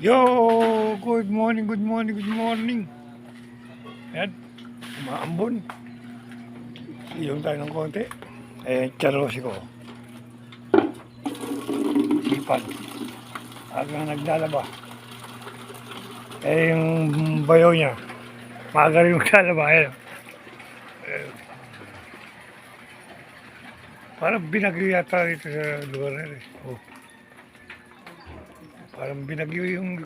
Yo! Good morning, good morning, good morning. Ayan, umaambon. Ilong tayo ng konti. Ayan, charosi ko. Sipag. Agang naglalaba. Eh, yung bayaw niya. Maaga rin maglalaba. Ayan. Ayan. Parang binagyo yata dito sa lugar na rin. Oh. Parang binagyo yung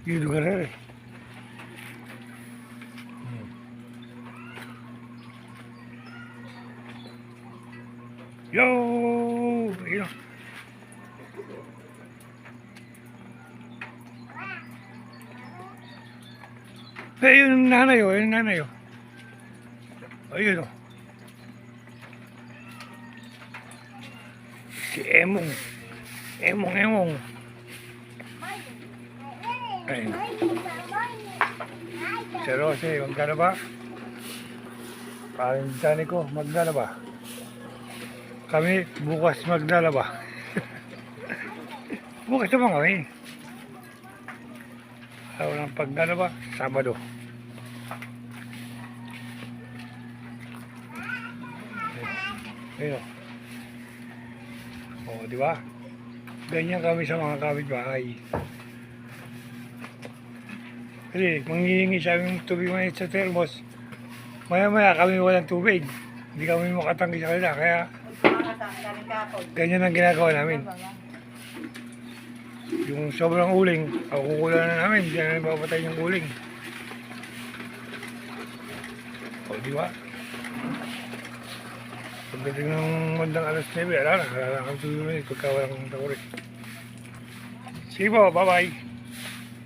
lugar na rin. Yo! Yo! Eh, yung nanay oh, yung nanay oh. Ayun oh. Si Emong. Emong. Ayun. Si Rose, maglalaba. Parang dani ko, maglalaba. Kami bukas maglalaba. Bukas naman kami. Araw ng paglalaba, Sabado. Ayun. O, di ba? Ganyan kami sa mga kapitbahay. Kasi manghihingi sa aming tubig mainit sa thermos. Maya-maya kami walang tubig. Hindi kami makatanggi sa kanila. Kaya ganyan ang ginagawa namin. Yung sobrang uling, kukulan na namin. Hindi na babatayin yung uling. O, di ba? Pagdating ng bandang alas 9, wala na. Wala na kang tubig mainit pagka walang tawari. Sige po, bye-bye.